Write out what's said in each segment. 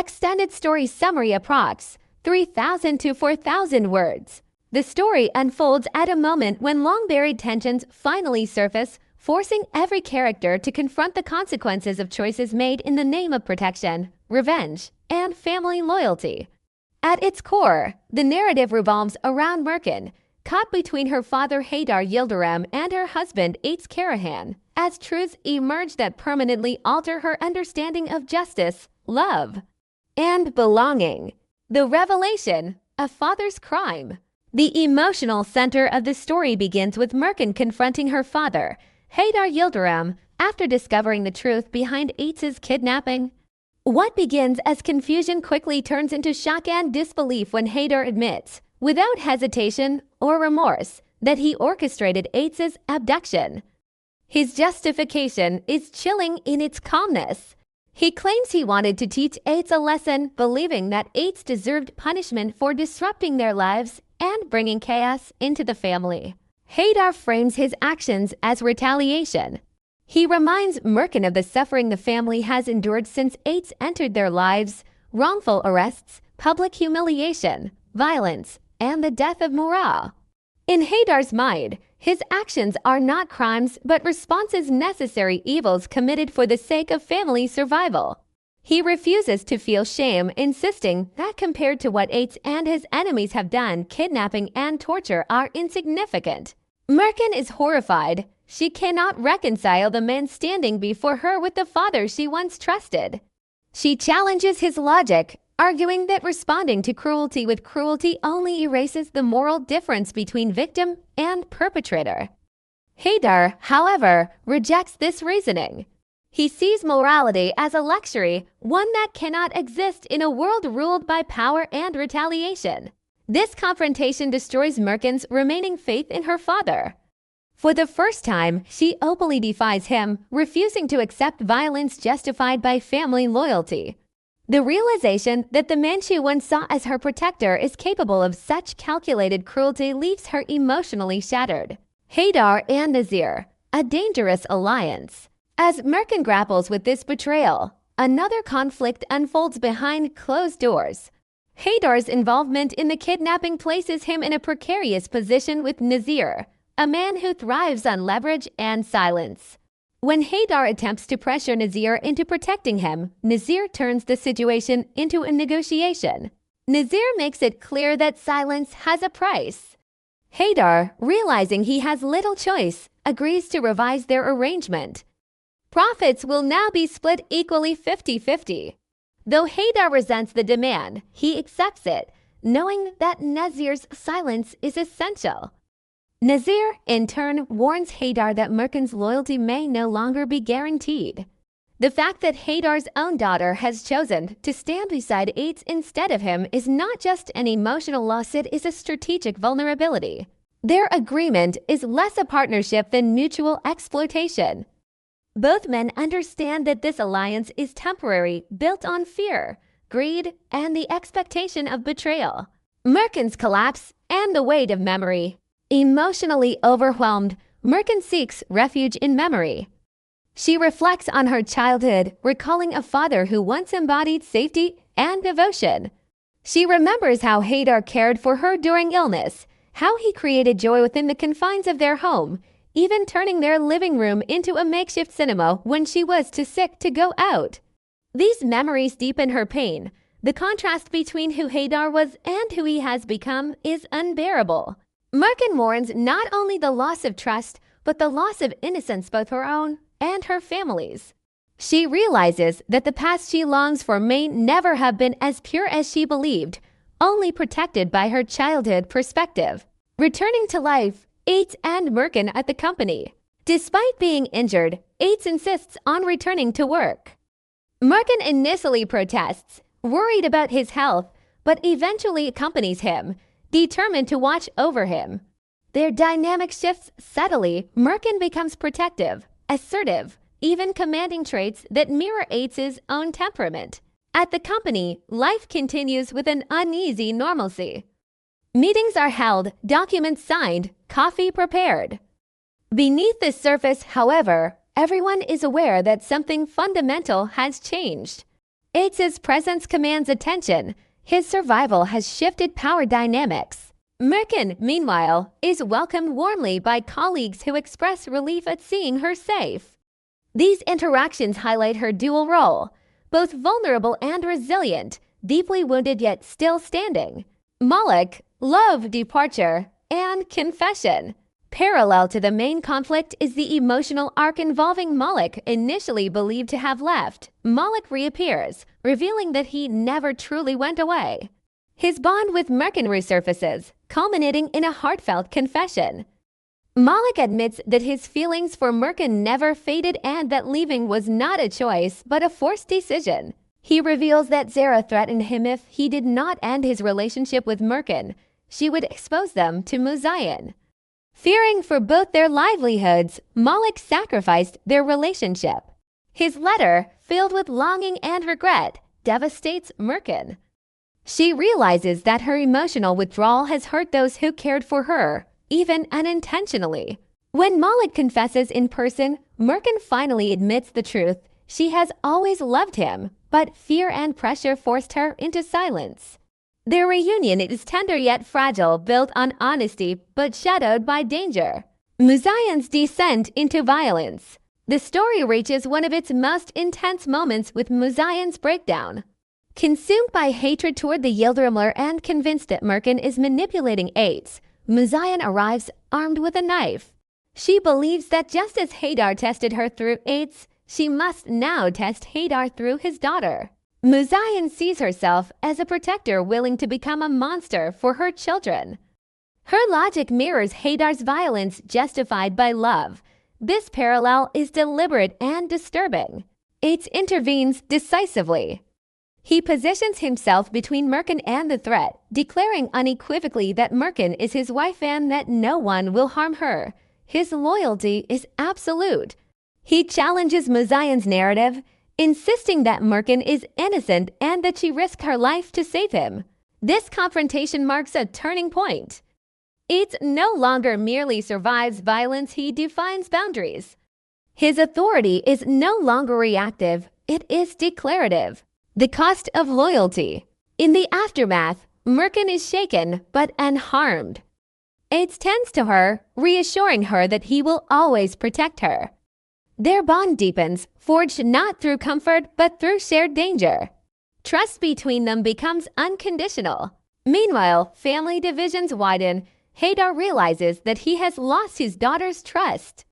Extended story summary approx. 3,000 to 4,000 words. The story unfolds at a moment when long-buried tensions finally surface, forcing every character to confront the consequences of choices made in the name of protection, revenge, and family loyalty. At its core, the narrative revolves around Merkin, caught between her father Haydar Yildirim and her husband Ates Karahan, as truths emerge that permanently alter her understanding of justice, love, and belonging. The revelation, a father's crime. The emotional center of the story begins with Merkin confronting her father, Haydar Yildirim, after discovering the truth behind Ates' kidnapping. What begins as confusion quickly turns into shock and disbelief when Haydar admits, without hesitation or remorse, that he orchestrated Ates' abduction. His justification is chilling in its calmness. He claims he wanted to teach Ates a lesson, believing that Ates deserved punishment for disrupting their lives and bringing chaos into the family. Haydar frames his actions as retaliation. He reminds Merkin of the suffering the family has endured since Ates entered their lives: wrongful arrests, public humiliation, violence, and the death of morale. In Haydar's mind, his actions are not crimes but responses, necessary evils committed for the sake of family survival. He refuses to feel shame, insisting that compared to what Ates and his enemies have done, kidnapping and torture are insignificant. Merkin is horrified. She cannot reconcile the man standing before her with the father she once trusted. She challenges his logic, arguing that responding to cruelty with cruelty only erases the moral difference between victim and perpetrator. Haydar, however, rejects this reasoning. He sees morality as a luxury, one that cannot exist in a world ruled by power and retaliation. This confrontation destroys Merkin's remaining faith in her father. For the first time, she openly defies him, refusing to accept violence justified by family loyalty. The realization that the man she once saw as her protector is capable of such calculated cruelty leaves her emotionally shattered. Haydar and Nazir, a dangerous alliance. As Merkin grapples with this betrayal, another conflict unfolds behind closed doors. Haydar's involvement in the kidnapping places him in a precarious position with Nazir, a man who thrives on leverage and silence. When Haydar attempts to pressure Nazir into protecting him, Nazir turns the situation into a negotiation. Nazir makes it clear that silence has a price. Haydar, realizing he has little choice, agrees to revise their arrangement. Profits will now be split equally 50-50. Though Haydar resents the demand, he accepts it, knowing that Nazir's silence is essential. Nazir, in turn, warns Haydar that Merkin's loyalty may no longer be guaranteed. The fact that Haydar's own daughter has chosen to stand beside Ates instead of him is not just an emotional loss, it is a strategic vulnerability. Their agreement is less a partnership than mutual exploitation. Both men understand that this alliance is temporary, built on fear, greed, and the expectation of betrayal. Merkin's collapse and the weight of memory. Emotionally overwhelmed, Merkin seeks refuge in memory. She reflects on her childhood, recalling a father who once embodied safety and devotion. She remembers how Haydar cared for her during illness, how he created joy within the confines of their home, even turning their living room into a makeshift cinema when she was too sick to go out. These memories deepen her pain. The contrast between who Haydar was and who he has become is unbearable. Merkin mourns not only the loss of trust, but the loss of innocence, both her own and her family's. She realizes that the past she longs for may never have been as pure as she believed, only protected by her childhood perspective. Returning to life, Ates and Merkin at the company. Despite being injured, Ates insists on returning to work. Merkin initially protests, worried about his health, but eventually accompanies him, determined to watch over him. Their dynamic shifts subtly. Merkin becomes protective, assertive, even commanding traits that mirror Ates' own temperament. At the company, life continues with an uneasy normalcy. Meetings are held, documents signed, coffee prepared. Beneath the surface, however, everyone is aware that something fundamental has changed. Aitz's presence commands attention. His survival has shifted power dynamics. Mirkin, meanwhile, is welcomed warmly by colleagues who express relief at seeing her safe. These interactions highlight her dual role, both vulnerable and resilient, deeply wounded yet still standing. Malik, love, departure, and confession. Parallel to the main conflict is the emotional arc involving Malik, initially believed to have left. Malik reappears, revealing that he never truly went away. His bond with Mirkin resurfaces, culminating in a heartfelt confession. Malik admits that his feelings for Mirkin never faded and that leaving was not a choice but a forced decision. He reveals that Zara threatened him if he did not end his relationship with Mirkin, she would expose them to Muzayan. Fearing for both their livelihoods, Malik sacrificed their relationship. His letter, filled with longing and regret, devastates Mirkin. She realizes that her emotional withdrawal has hurt those who cared for her, even unintentionally. When Malik confesses in person, Mirkin finally admits the truth. She has always loved him, but fear and pressure forced her into silence. Their reunion is tender yet fragile, built on honesty but shadowed by danger. Muzayan's descent into violence. The story reaches one of its most intense moments with Muzayan's breakdown. Consumed by hatred toward the Yıldırımlar and convinced that Mirkin is manipulating Aitz, Muzayan arrives armed with a knife. She believes that just as Haydar tested her through Aitz, she must now test Haydar through his daughter. Muzayan sees herself as a protector willing to become a monster for her children. Her logic mirrors Haydar's violence justified by love. This parallel is deliberate and disturbing. Aitz intervenes decisively. He positions himself between Mirkin and the threat, declaring unequivocally that Mirkin is his wife and that no one will harm her. His loyalty is absolute. He challenges Muzayan's narrative, insisting that Mirkin is innocent and that she risked her life to save him. This confrontation marks a turning point. Aitz no longer merely survives violence, he defines boundaries. His authority is no longer reactive, it is declarative. The cost of loyalty. In the aftermath, Mirkin is shaken but unharmed. Aitz tends to her, reassuring her that he will always protect her. Their bond deepens, forged not through comfort but through shared danger. Trust between them becomes unconditional. Meanwhile, family divisions widen. Haydar realizes that he has lost his daughter's trust.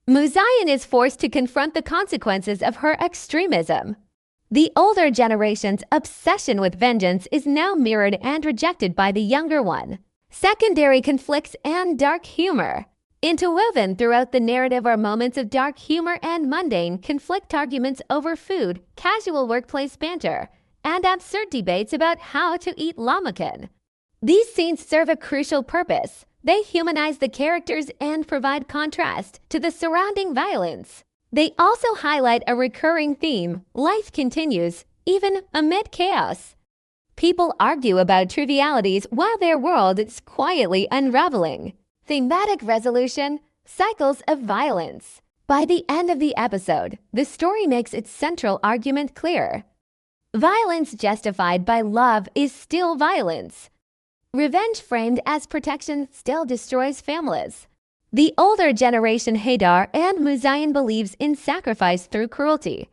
Muzayan is forced to confront the consequences of her extremism. The older generation's obsession with vengeance is now mirrored and rejected by the younger one. Secondary conflicts and dark humor. Interwoven throughout the narrative are moments of dark humor and mundane conflict, arguments over food, casual workplace banter, and absurd debates about how to eat lahmacun. These scenes serve a crucial purpose. They humanize the characters and provide contrast to the surrounding violence. They also highlight a recurring theme: life continues, even amid chaos. People argue about trivialities while their world is quietly unraveling. Thematic resolution, cycles of violence. By the end of the episode, the story makes its central argument clear. Violence justified by love is still violence. Revenge framed as protection still destroys families. The older generation Haydar and Muzayan believes in sacrifice through cruelty.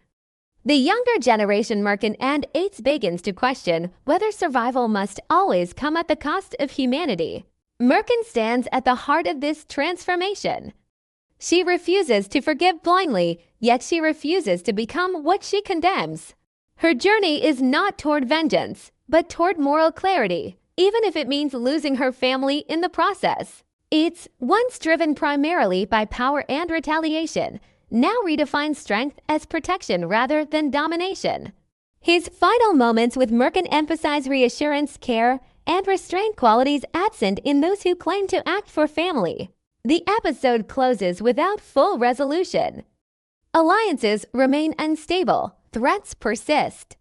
The younger generation Mirkin and Aitz begins to question whether survival must always come at the cost of humanity. Mirkin stands at the heart of this transformation. She refuses to forgive blindly, yet she refuses to become what she condemns. Her journey is not toward vengeance, but toward moral clarity, even if it means losing her family in the process. Aitz, once driven primarily by power and retaliation, now redefines strength as protection rather than domination. His final moments with Mirkin emphasize reassurance, care, and restraint, qualities absent in those who claim to act for family. The episode closes without full resolution. Alliances remain unstable, threats persist.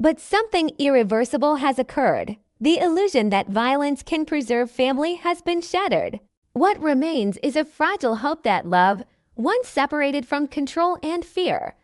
But something irreversible has occurred. The illusion that violence can preserve family has been shattered. What remains is a fragile hope that love, once separated from control and fear,